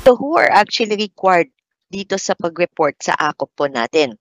So who are actually required dito sa pag-report sa AKOP po natin?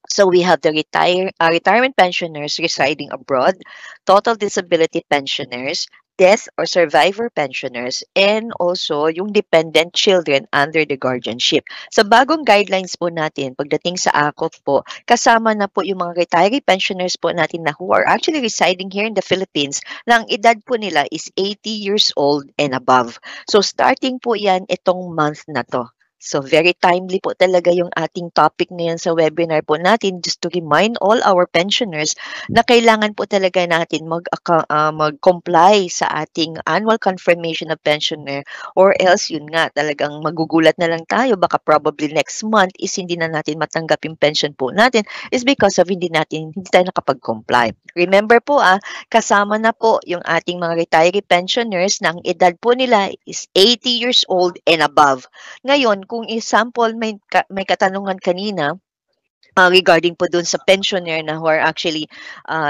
So we have the retirement pensioners residing abroad, total disability pensioners, death or survivor pensioners, and also yung dependent children under the guardianship. Sa bagong guidelines po natin, pagdating sa AKOP po, kasama na po yung mga retiree pensioners po natin na who are actually residing here in the Philippines na ang edad po nila is 80 years old and above. So starting po yan itong month na to. So very timely po talaga yung ating topic ngayon sa webinar po natin, just to remind all our pensioners na kailangan po talaga natin mag-comply sa ating annual confirmation of pensioner, or else yun nga talagang magugulat na lang tayo, baka probably next month is hindi na natin matanggap yung pension po natin is because of hindi tayo nakapag-comply. Remember po kasama na po yung ating mga retiree pensioners na ang edad po nila is 80 years old and above. Ngayon, kung example may katanungan kanina regarding po dun sa pensioner na who are actually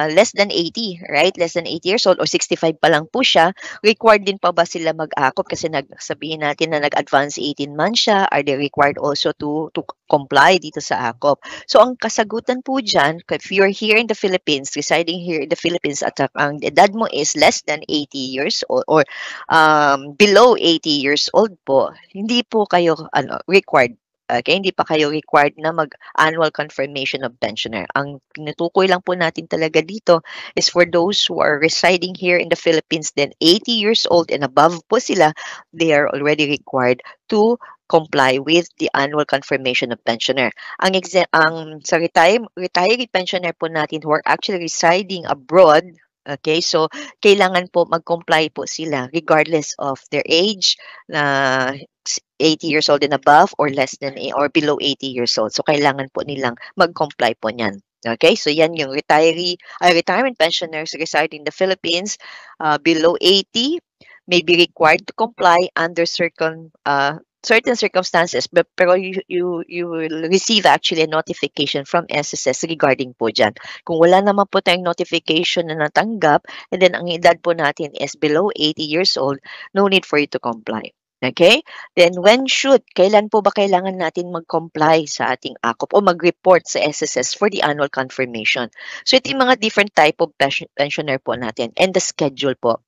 less than 80, right? Less than 80 years old or 65 pa lang po siya, required din pa ba sila mag-akop? Kasi sabihin natin na nag-advance 18 months siya, are they required also to comply dito sa akop? So ang kasagutan po dyan, if you're here in the Philippines, residing here in the Philippines at ang edad mo is less than 80 years old or below 80 years old po, hindi po kayo required. Okay, hindi pa kayo required na mag-annual confirmation of pensioner. Ang tinutukoy lang po natin talaga dito is for those who are residing here in the Philippines, then 80 years old and above po sila, they are already required to comply with the annual confirmation of pensioner. Ang sa retiree pensioner po natin who are actually residing abroad, okay, so kailangan po mag-comply po sila regardless of their age, na 80 years old and above or less than or below 80 years old. So kailangan po nilang mag-comply po niyan. Okay, so yan yung retirement pensioners residing in the Philippines below 80 may be required to comply under certain circumstances, pero you will receive actually a notification from SSS regarding po dyan. Kung wala naman po tayong notification na natanggap, and then ang edad po natin is below 80 years old, no need for you to comply. Okay? Then kailan po ba kailangan natin mag-comply sa ating AKOP o mag-report sa SSS for the annual confirmation? So ito yung mga different type of pensioner po natin and the schedule po.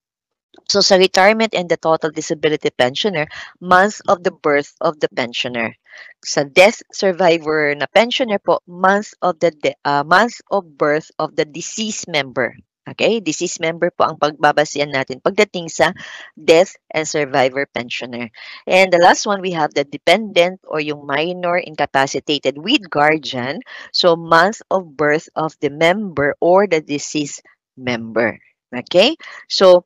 So sa retirement and the total disability pensioner, month of the birth of the pensioner. Sa death survivor na pensioner po, month of birth of the deceased member. Okay, deceased member po ang pagbabasihan natin pagdating sa death and survivor pensioner. And the last one, we have the dependent or yung minor incapacitated with guardian. So month of birth of the member or the deceased member. Okay, so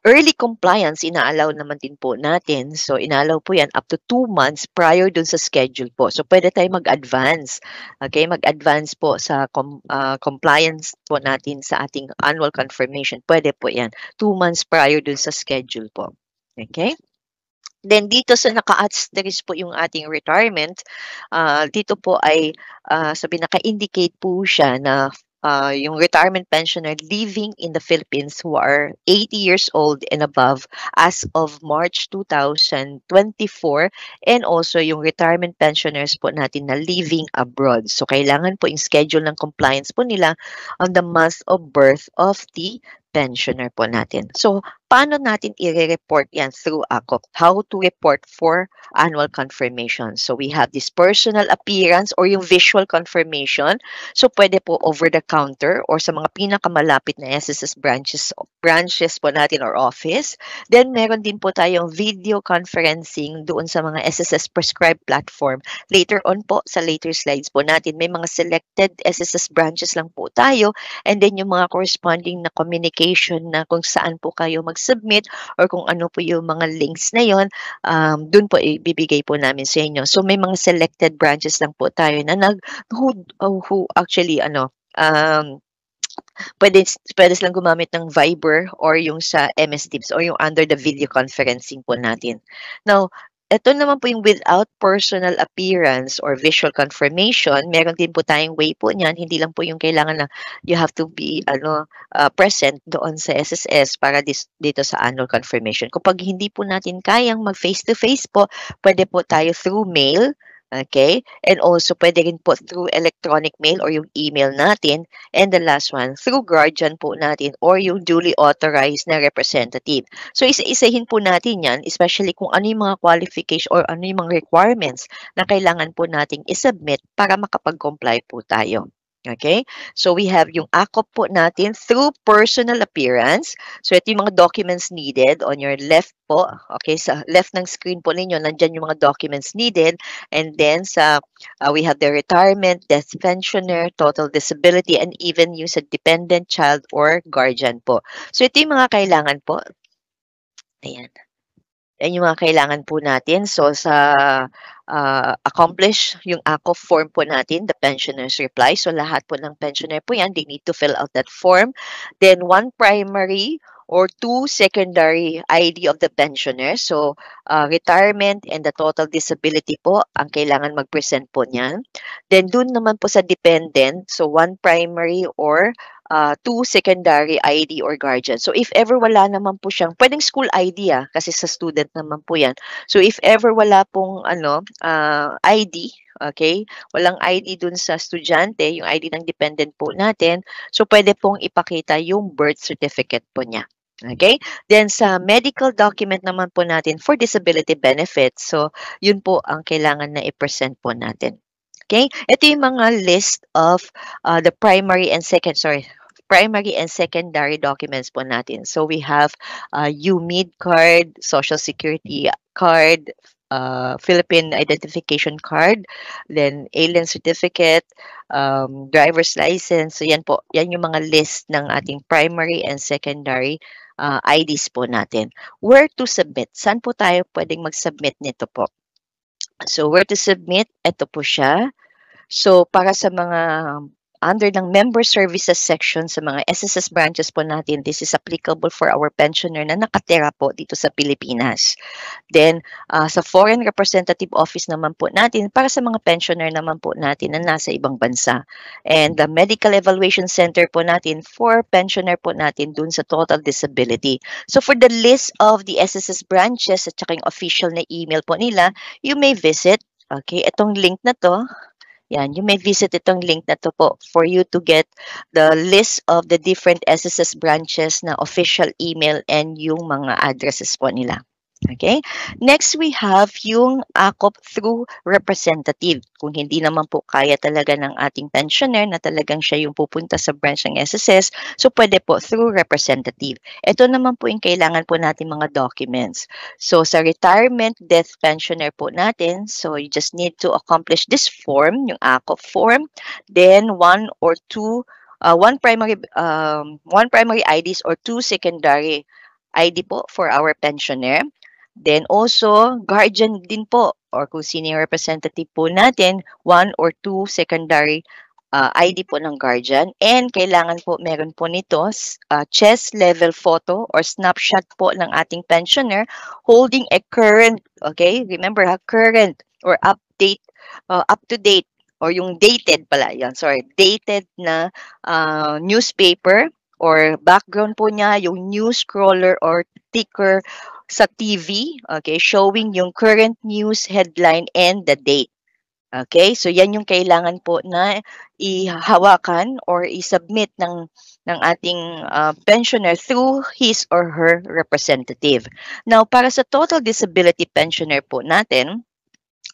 early compliance, inaalaw naman din po natin. So, inaalaw po yan up to 2 months prior dun sa schedule po. So, pwede tayo mag-advance. Okay, mag-advance po sa compliance po natin sa ating annual confirmation. Pwede po yan. 2 months prior dun sa schedule po. Okay? Then dito sa naka-asterisk po yung ating retirement, dito po ay naka-indicate po siya na yung retirement pensioner living in the Philippines who are 80 years old and above as of March 2024, and also yung retirement pensioners po natin na living abroad. So kailangan po yung schedule ng compliance po nila on the month of birth of the pensioner po natin. So paano natin i-report yan through AKOP? How to report for annual confirmation? So we have this personal appearance or yung visual confirmation. So pwede po over the counter or sa mga pinakamalapit na SSS branches po natin or office. Then meron din po tayong video conferencing doon sa mga SSS prescribed platform. Later on po sa later slides po natin, may mga selected SSS branches lang po tayo, and then yung mga corresponding na communication na kung saan po kayo mag-submit or kung ano po yung mga links na yon, dun po ibibigay po namin sa inyo. So may mga selected branches lang po tayo na who actually pwede silang gumamit ng Viber or yung sa MS Teams or yung under the video conferencing po natin. Now, ito naman po yung without personal appearance or visual confirmation, meron din po tayong way po niyan. Hindi lang po yung kailangan na you have to be present doon sa SSS para dito sa annual confirmation. Kapag hindi po natin kayang mag face-to-face po, pwede po tayo through mail. Okay? And also, pwede rin po through electronic mail or yung email natin. And the last one, through guardian po natin or yung duly authorized na representative. So, isa-isahin po natin yan, especially kung ano yung mga qualification or ano yung mga requirements na kailangan po nating isubmit para makapag-comply po tayo. Okay? So, we have yung AKOP po natin through personal appearance. So, ito yung mga documents needed on your left po. Okay? Sa left ng screen po ninyo, nandyan yung mga documents needed. And then, we have the retirement, death pensioner, total disability, and even yung sa dependent child or guardian po. So, ito yung mga kailangan po. Ayan. Yan yung mga kailangan po natin. So, sa accomplish yung AKOP form po natin, the pensioner's reply. So, lahat po ng pensioner po yan, they need to fill out that form. Then, 1 primary or 2 secondary ID of the pensioner. So, retirement and the total disability po, ang kailangan mag-present po niyan. Then, dun naman po sa dependent, so 1 primary or 2 secondary ID or guardian. So, if ever wala naman po siyang, pwedeng school ID kasi sa student naman po yan. So, if ever wala pong ID, okay, walang ID dun sa estudyante, yung ID ng dependent po natin, so pwede pong ipakita yung birth certificate po niya. Okay? Then, sa medical document naman po natin for disability benefits, so yun po ang kailangan na i-present po natin. Okay? Ito yung mga list of the primary and secondary documents po natin. So, we have UMID card, Social Security card, Philippine Identification Card, then alien certificate, driver's license. So, yan po. Yan yung mga list ng ating primary and secondary IDs po natin. Where to submit? Saan po tayo pwedeng mag-submit nito po? So, where to submit? Ito po siya. So, para sa mga under ng member services section sa mga SSS branches po natin, this is applicable for our pensioner na nakatira po dito sa Pilipinas. Then, sa foreign representative office naman po natin, para sa mga pensioner naman po natin na nasa ibang bansa. And the medical evaluation center po natin for pensioner po natin dun sa total disability. So, for the list of the SSS branches at saka yung official na email po nila, you may visit, okay, itong link na to. Yan, you may visit itong link na to po for you to get the list of the different SSS branches na official email and yung mga addresses po nila. Okay? Next, we have yung AKOP through representative. Kung hindi naman po kaya talaga ng ating pensioner na talagang siya yung pupunta sa branch ng SSS, so pwede po through representative. Ito naman po yung kailangan po natin mga documents. So, sa retirement death pensioner po natin, so you just need to accomplish this form, yung AKOP form, then one primary IDs or 2 secondary ID po for our pensioner. Then also, guardian din po or kung sino yung representative po natin, 1 or 2 secondary ID po ng guardian. And kailangan po, meron po nito chest level photo or snapshot po ng ating pensioner holding a current, okay? Remember current or up to date or yung dated pala, yan, sorry, dated na newspaper or background po niya, yung news scroller or ticker sa TV, okay, showing yung current news headline and the date. Okay, so yan yung kailangan po na ihawakan or isubmit ng ating pensioner through his or her representative. Now, para sa total disability pensioner po natin,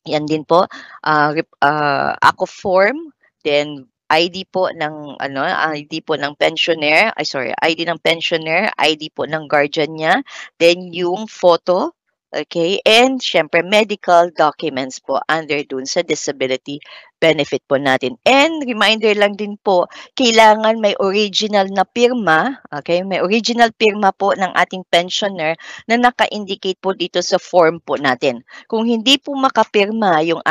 yan din po, AKOP form, then ID po ng ID po ng pensioner, ID ng pensioner, ID po ng guardian niya, then yung photo, okay, and syempre medical documents po under dun sa disability benefit po natin. And reminder lang din po, kailangan may original na pirma, okay, may original pirma po ng ating pensioner na naka-indicate po dito sa form po natin. Kung hindi po makapirma yung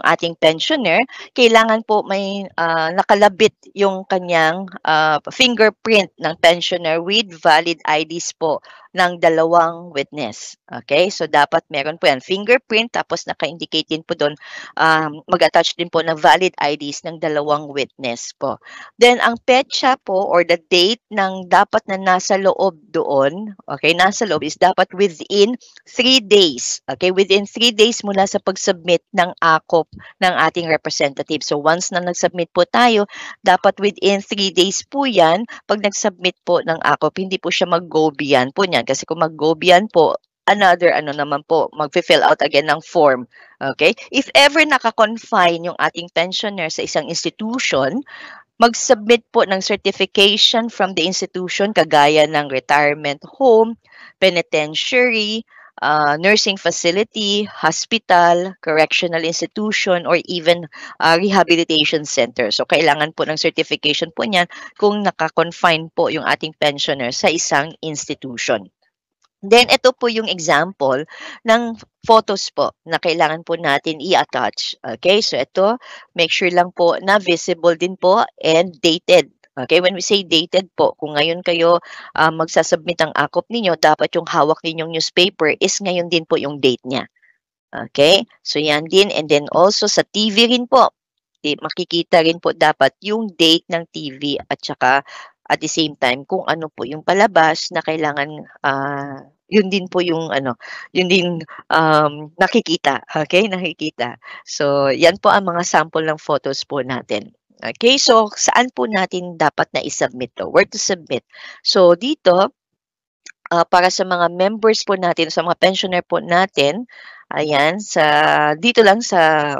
ating pensioner, kailangan po may nakalabit yung kanyang fingerprint ng pensioner with valid IDs po ng dalawang witness. Okay? So, dapat meron po yan. Fingerprint, tapos naka-indicate din po doon, mag-attach din po na valid IDs ng dalawang witness po. Then, ang petsa po or the date ng dapat na nasa loob doon, okay, nasa loob is dapat within 3 days. Okay? Within 3 days mula sa pag-submit ng AKOP ng ating representative. So, once na nag-submit po tayo, dapat within 3 days po yan. Pag nag-submit po ng AKOP, hindi po siya mag-go beyond po niyan. Kasi kung mag-go beyond po, another naman po, mag-fill out again ng form. Okay? If ever naka-confine yung ating pensioner sa isang institution, mag-submit po ng certification from the institution kagaya ng retirement home, penitentiary, nursing facility, hospital, correctional institution, or even rehabilitation center. So, kailangan po ng certification po niyan kung naka-confine po yung ating pensioner sa isang institution. Then, ito po yung example ng photos po na kailangan po natin i-attach. Okay, so ito, make sure lang po na visible din po and dated. Okay, when we say dated po, kung ngayon kayo magsasubmit ang AKOP ninyo, dapat yung hawak ninyong newspaper is ngayon din po yung date niya. Okay, so yan din. And then also sa TV rin po, makikita rin po dapat yung date ng TV at saka at the same time kung ano po yung palabas na kailangan yun din po yung yun din nakikita. Okay, nakikita. So, yan po ang mga sample ng photos po natin. Okay, so saan po natin dapat na i-submit to? Where to submit? So, dito, para sa mga members po natin, sa mga pensioner po natin, ayan, dito lang sa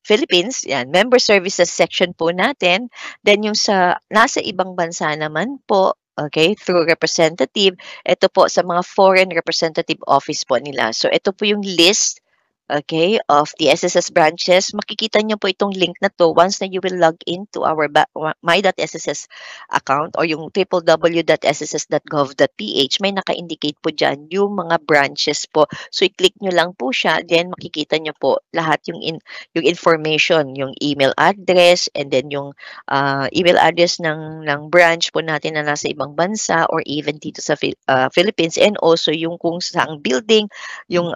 Philippines, yan, member services section po natin. Then yung nasa ibang bansa naman po, okay, through representative, ito po sa mga foreign representative office po nila. So ito po yung list, okay, of the SSS branches. Makikita nyo po itong link na to once na you will log into our my.sss account or yung www.sss.gov.ph. May naka-indicate po dyan yung mga branches po. So, i-click nyo lang po siya. Then, makikita nyo po lahat yung information, yung email address, and then yung email address ng branch po natin na nasa ibang bansa or even dito sa Philippines, and also yung kung saang building, yung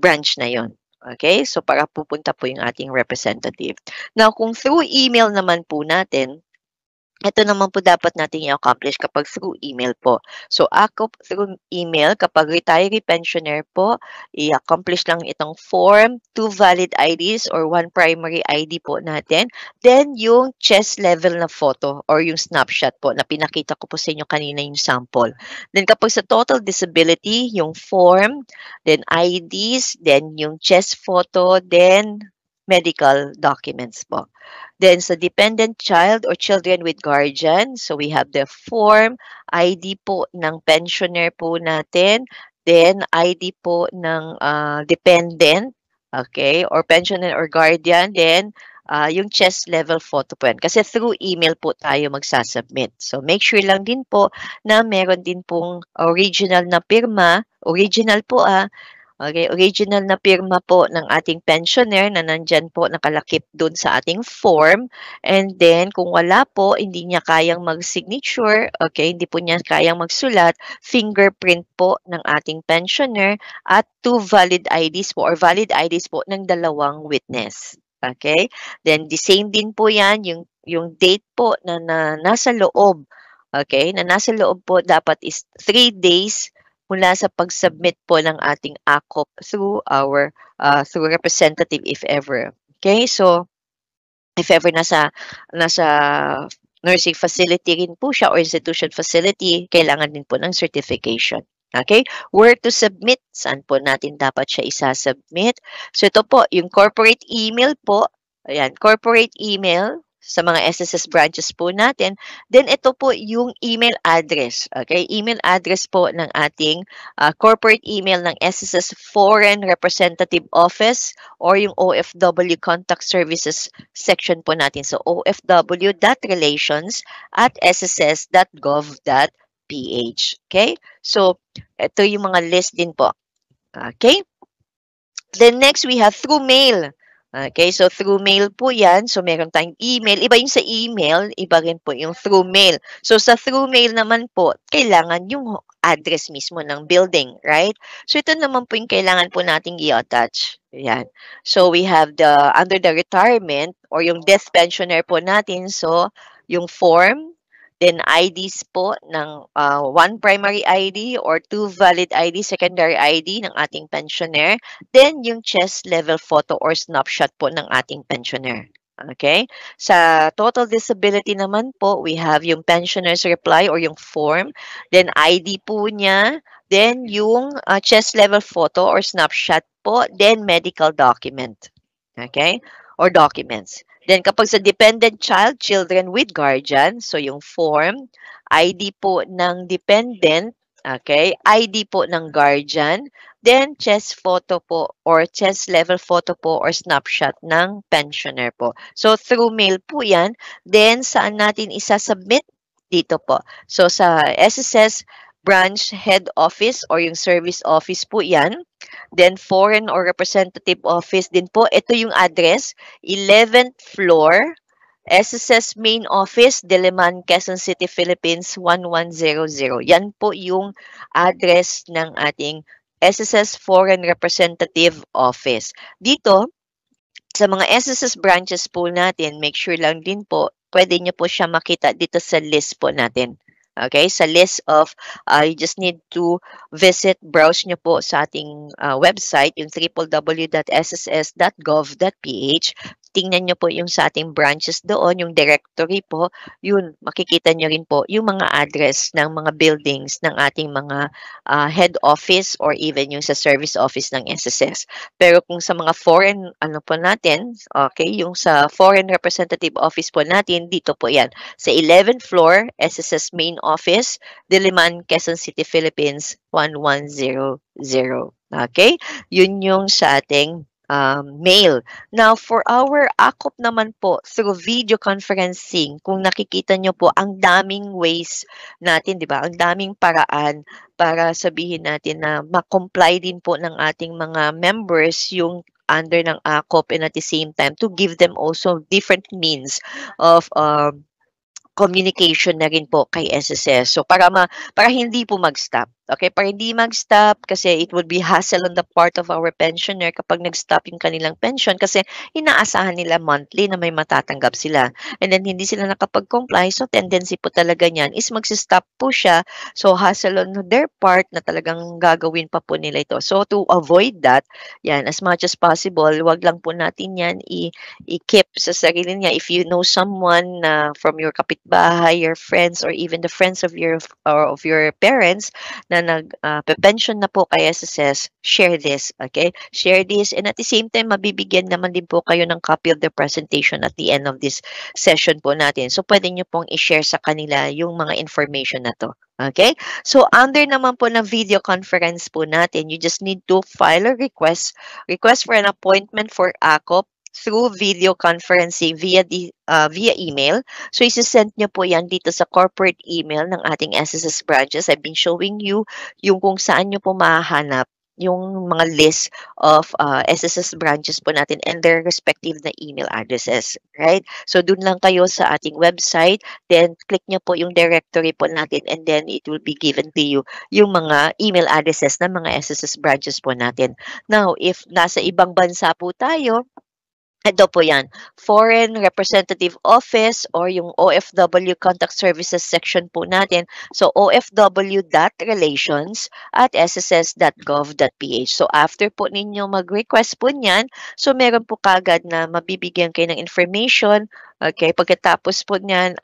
branch na yon. Okay? So, para pupunta po yung ating representative. Now, kung through email naman po natin, ito naman po dapat natin i-accomplish kapag through email po. So, ako through email, kapag retiree pensioner po, i-accomplish lang itong form, 2 valid IDs or 1 primary ID po natin. Then, yung chest level na photo or yung snapshot po na pinakita ko po sa inyo kanina yung sample. Then, kapag sa total disability, yung form, then IDs, then yung chest photo, then medical documents po. Then sa dependent child or children with guardian, so we have the form, ID po ng pensioner po natin, then ID po ng dependent, okay, or pensioner or guardian, then yung chest level photo po yan. Kasi through email po tayo magsasubmit. So make sure lang din po na meron din pong original na pirma, original po okay, original na pirma po ng ating pensioner na nandyan po nakalakip dun sa ating form. And then, kung wala po, hindi niya kayang mag-signature, okay, hindi po niya kayang magsulat, fingerprint po ng ating pensioner at 2 valid IDs po or valid IDs po ng dalawang witness. Okay? Then, the same din po yan, yung date po na nasa loob. Okay? Na nasa loob po dapat is 3 days mula sa pag-submit po ng ating AKOP through our through representative if ever. Okay? So, if ever nasa nursing facility rin po siya or institution facility, kailangan din po ng certification. Okay? Where to submit? Saan po natin dapat siya isa-submit? So, ito po, yung corporate email po. Ayan, corporate email sa mga SSS branches po natin. Then, ito po yung email address. Okay? Email address po ng ating corporate email ng SSS Foreign Representative Office or yung OFW Contact Services section po natin. So, ofw.relations@sss.gov.ph. Okay? So, ito yung mga list din po. Okay? Then, next, we have through mail. Okay, so through mail po yan. So meron tayong email. Iba yung sa email, iba rin po yung through mail. So sa through mail naman po, kailangan yung address mismo ng building, right? So ito naman po yung kailangan po nating i-attach. Yan. So we have the under the retirement or yung death pensioner po natin. So yung form, then IDs po ng one primary ID or two valid ID, secondary ID ng ating pensioner. Then, yung chest level photo or snapshot po ng ating pensioner. Okay? Sa total disability naman po, we have yung pensioner's reply or yung form. Then, ID po niya. Then, yung chest level photo or snapshot po. Then, medical document. Okay? Or documents. Then, kapag sa dependent child, children with guardian, so yung form, ID po ng dependent, okay? ID po ng guardian, then chest photo po or chest level photo po or snapshot ng pensioner po. So, through mail po yan. Then, saan natin isasubmit? Dito po. So, sa SSS branch head office or yung service office po yan. Then, foreign or representative office din po. Ito yung address, 11th floor, SSS Main Office, Diliman, Quezon City, Philippines, 1100. Yan po yung address ng ating SSS Foreign Representative Office. Dito, sa mga SSS branches po natin, make sure lang din po, pwede nyo po siya makita dito sa list po natin. Okay, sa list of, you just need to browse nyo po sa ating website, yung www.sss.gov.ph. Tingnan nyo po yung sa ating branches doon, yung directory po, yun, makikita nyo rin po yung mga address ng mga buildings ng ating mga head office or even yung sa service office ng SSS. Pero kung sa mga foreign, ano po natin, okay, yung sa foreign representative office po natin, dito po yan. Sa 11th floor, SSS Main Office, Diliman, Quezon City, Philippines, 1100. Okay? Yun yung sa ating mail. Now, for our AKOP naman po, through video conferencing, kung nakikita nyo po, ang daming ways natin, di ba? Ang daming paraan para sabihin natin na ma-comply din po ng ating mga members yung under ng AKOP and at the same time to give them also different means of communication na rin po kay SSS. So para hindi po mag-stop. Okay, para hindi mag-stop kasi it would be hassle on the part of our pensioner kapag nag-stop yung kanilang pension kasi inaasahan nila monthly na may matatanggap sila. And then hindi sila nakapag-comply, so tendency po talaga niyan is mag-stop po siya. So hassle on their part na talagang gagawin pa po nila ito. So to avoid that, yan, as much as possible, wag lang po natin yan i-keep sa sarili niya. If you know someone from your kapitbahay, your friends, or even the friends of your parents na nag-pension na po kay SSS, share this, okay? Share this and at the same time, mabibigyan naman din po kayo ng copy of the presentation at the end of this session po natin. So, pwede nyo pong i-share sa kanila yung mga information na to. Okay? So, under naman po ng video conference po natin, you just need to file a request for an appointment for AKOP through video conferencing via email. So, isi-send nyo po yan dito sa corporate email ng ating SSS branches. I've been showing you yung kung saan nyo po mahahanap yung mga list of SSS branches po natin and their respective na email addresses, right? So, dun lang kayo sa ating website, then click nyo po yung directory po natin and then it will be given to you yung mga email addresses ng mga SSS branches po natin. Now, if nasa ibang bansa po tayo, ito po yan, Foreign Representative Office or yung OFW Contact Services section po natin. So, ofw.relations@sss.gov.ph. So, after po ninyo mag-request po niyan, so meron po kagad na mabibigyan kayo ng information. Okay, pagkatapos po niyan,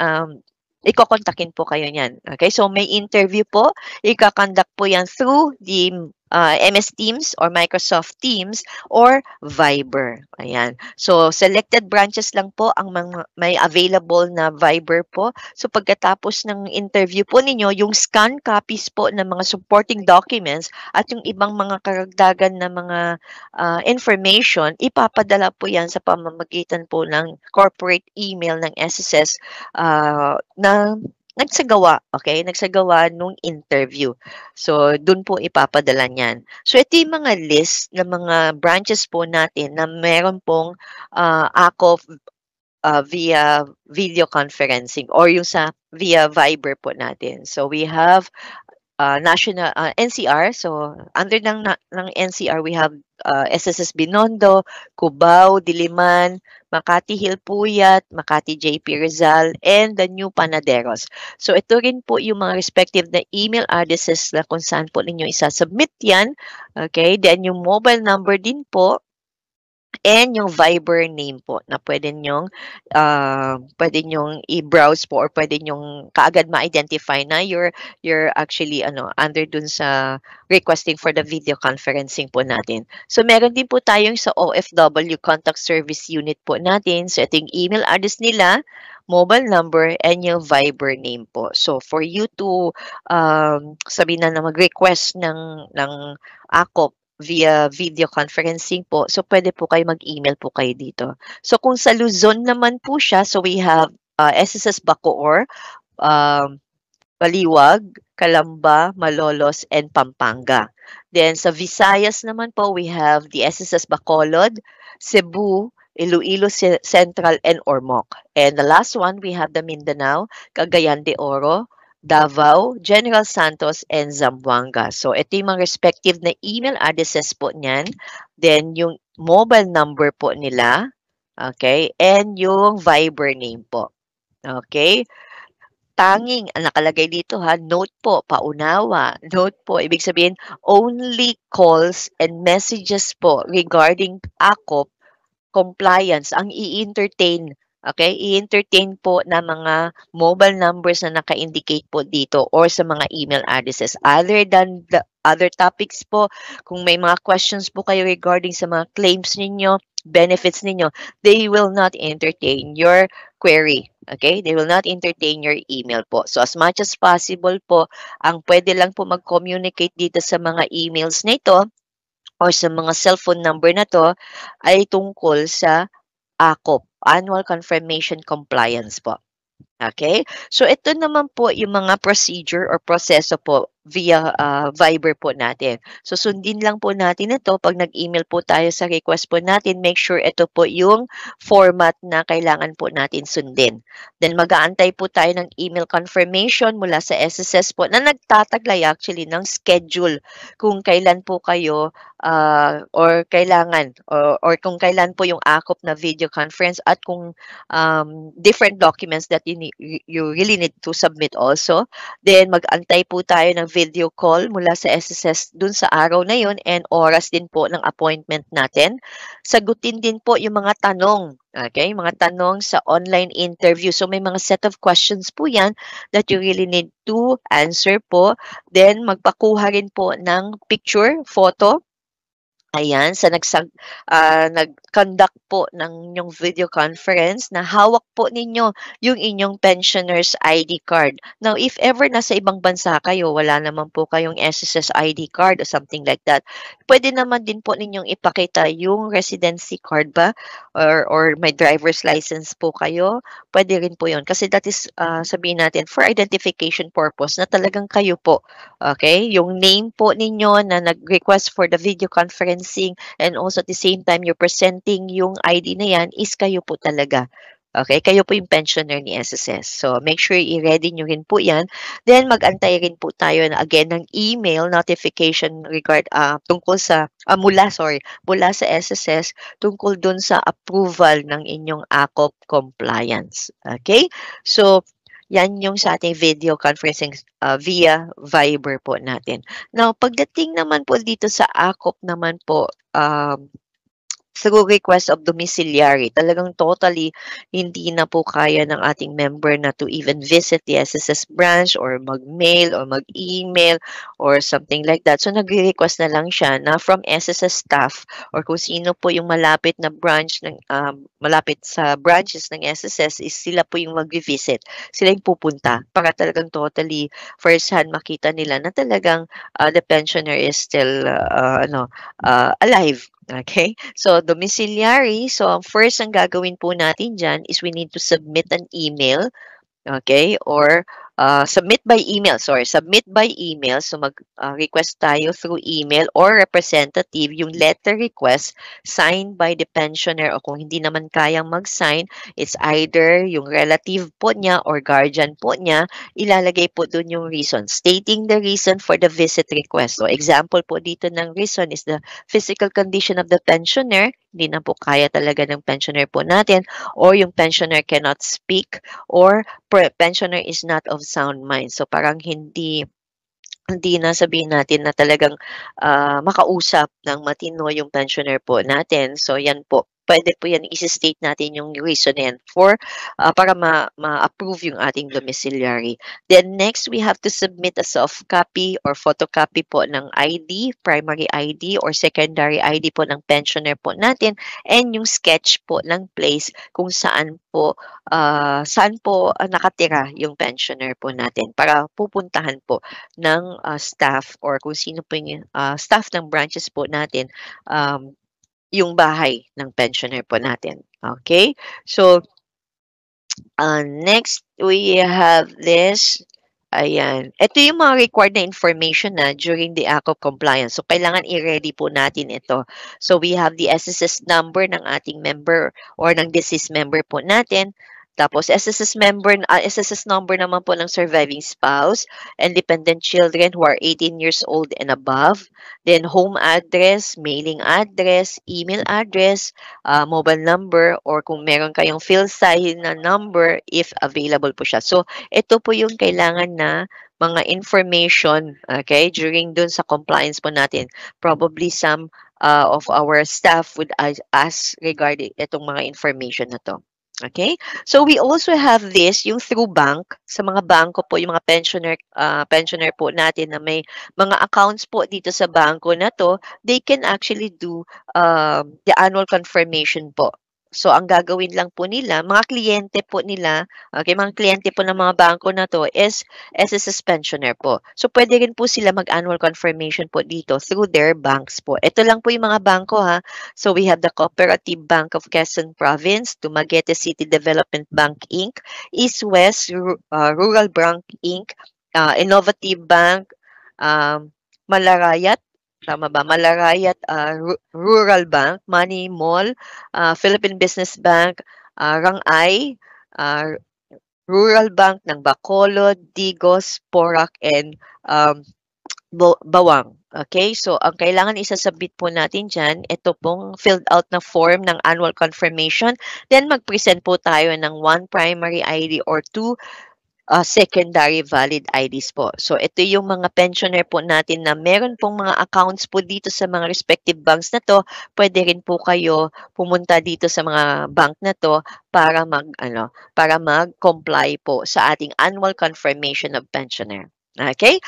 ikokontakin po kayo niyan. Okay, so may interview po, ikakonduct po yan through the MS Teams or Microsoft Teams or Viber. Ayan. So, selected branches lang po ang may available na Viber po. So, pagkatapos ng interview po ninyo, yung scan copies po ng mga supporting documents at yung ibang mga karagdagan na mga information, ipapadala po yan sa pamamagitan po ng corporate email ng SSS na nagsagawa, okay? Nagsagawa nung interview. So, dun po ipapadala niyan. So, ito yung mga list ng mga branches po natin na meron pong ACOF via video conferencing or yung sa via Viber po natin. So, we have national NCR. So under ng NCR we have SSS Binondo, Cubao, Diliman, Makati Hilpuyat, Makati JP Rizal, and the New Panaderos. So ito rin po yung mga respective na email addresses na kung saan po ninyo isasubmit yan. Okay, then yung mobile number din po and yung Viber name po na pwede nyong i-browse po or pwede nyong kaagad ma-identify na you're actually under dun sa requesting for the video conferencing po natin. So meron din po tayong sa OFW Contact Service Unit po natin. So ito yung email address nila, mobile number, and yung Viber name po. So for you to sabihin na mag-request ng ACOP via video conferencing po. So, pwede po kayo mag-email po kayo dito. So, kung sa Luzon naman po siya, so we have SSS Bacoor, Baliwag, Calamba, Malolos, and Pampanga. Then, sa Visayas naman po, we have the SSS Bacolod, Cebu, Iloilo Central, and Ormoc. And the last one, we have the Mindanao, Cagayan de Oro, Davao, General Santos, and Zamboanga. So, ito yung mga respective na email addresses po niyan. Then, yung mobile number po nila. Okay? And yung Viber name po. Okay? Tanging, ang nakalagay dito note po, paunawa. Note po, ibig sabihin, only calls and messages po regarding ACOP compliance ang i-entertain. Okay? I-entertain po na mga mobile numbers na naka-indicate po dito or sa mga email addresses. Other than the other topics po, kung may mga questions po kayo regarding sa mga claims ninyo, benefits ninyo, they will not entertain your query. Okay? They will not entertain your email po. So, as much as possible po, ang pwede lang po mag-communicate dito sa mga emails na ito or sa mga cellphone number na to ay tungkol sa ACOP, Annual Confirmation Compliance po. Okay? So, ito naman po yung mga procedure or proseso po via Viber po natin. So, sundin lang po natin ito. Pag nag-email po tayo sa request po natin, make sure ito po yung format na kailangan po natin sundin. Then, mag-aantay po tayo ng email confirmation mula sa SSS po na nagtataglay actually ng schedule kung kailan po kayo or kailangan or kung kailan po yung ACOP na video conference at kung different documents that you really need to submit also. Then, mag-antay po tayo ng video call mula sa SSS dun sa araw na yun and oras din po ng appointment natin. Sagutin din po yung mga tanong. Okay? Mga tanong sa online interview. So, may mga set of questions po yan that you really need to answer po. Then, magpakuha rin po ng picture, photo. Ayan, sa nag-conduct po ng inyong video conference na hawak po ninyo yung inyong pensioner's ID card. Now, if ever nasa ibang bansa kayo, wala naman po kayong SSS ID card or something like that, pwede naman din po ninyong ipakita yung residency card ba or may driver's license po kayo, pwede rin po yun. Kasi that is, sabihin natin, for identification purpose na talagang kayo po. Okay? Yung name po ninyo na nag-request for the video conferencing and also at the same time you're presenting yung ID na yan is kayo po talaga. Okay? Kayo po yung pensioner ni SSS. So, make sure i-ready nyo rin po yan. Then, mag-antay rin po tayo na again ng email notification tungkol sa, mula sa SSS tungkol dun sa approval ng inyong ACOP compliance. Okay? So, yan yung sa ating video conferencing via Viber po natin. Now, pagdating naman po dito sa ACOP naman po, through request of domiciliary, talagang totally hindi na po kaya ng ating member na to even visit the SSS branch or mag-mail or mag-email or something like that. So, nag-request na lang siya na from SSS staff or kung sino po yung malapit na branch malapit sa branches ng SSS is sila po yung mag-visit. Sila yung pupunta para talagang totally first hand makita nila na talagang the pensioner is still alive. Okay? So, domiciliary. So, ang first ang gagawin po natin dyan is we need to submit an email. Okay? Or submit by email, sorry, submit by email. So mag-request tayo through email or representative yung letter request signed by the pensioner, o kung hindi naman kayang mag-sign, it's either yung relative po niya or guardian po niya, ilalagay po dun yung reason, stating the reason for the visit request. So example po dito ng reason is the physical condition of the pensioner, hindi na po kaya talaga ng pensioner po natin, or yung pensioner cannot speak, or pensioner is not of sound mind. So parang hindi na sabihin natin na talagang makausap ng matino yung pensioner po natin. So yan po, pwede po yan isi-state natin yung reason yan for para ma-approve yung ating domiciliary. Then next, we have to submit a soft copy or photocopy po ng ID, primary ID or secondary ID po ng pensioner po natin, and yung sketch po ng place kung saan po nakatira yung pensioner po natin para pupuntahan po ng staff or kung sino po yung staff ng branches po natin, yung bahay ng pensioner po natin. Okay? So, next, we have this. Ayan. Ito yung mga required na information na during the act of compliance. So, kailangan i-ready po natin ito. So, we have the SSS number ng ating member or ng deceased member po natin. Tapos, SSS number naman po ng surviving spouse and dependent children who are 18 years old and above. Then, home address, mailing address, email address, mobile number, or kung meron kayong PhilSci na number if available po siya. So, ito po yung kailangan na mga information, okay, during dun sa compliance po natin. Probably some of our staff would ask regarding itong mga information na to. Okay? So, we also have this, yung through bank. Sa mga bangko po, yung mga pensioner po natin na may mga accounts po dito sa bangko na to, they can actually do the annual confirmation po. So, ang gagawin lang po nila, mga kliyente po nila, okay, mga kliyente po ng mga bangko na to is SSS pensioner po. So, pwede rin po sila mag-annual confirmation po dito through their banks po. Ito lang po yung mga bangko ha. So, we have the Cooperative Bank of Quezon Province, Dumaguete City Development Bank Inc., East West Rural Bank Inc., Innovative Bank, Malarayat, tama ba? Malarayat Rural Bank, Money Mall, Philippine Business Bank, Rangay, Rural Bank ng Bacolod, Digos, Porac, and Bawang. Okay? So, ang kailangan isasabit po natin dyan, ito pong filled out na form ng annual confirmation. Then, mag-present po tayo ng 1 primary ID or 2 secondary valid IDs po. So, ito yung mga pensioner po natin na meron pong mga accounts po dito sa mga respective banks na to. Pwede rin po kayo pumunta dito sa mga bank na to para mag-comply po sa ating annual confirmation of pensioner. Okay?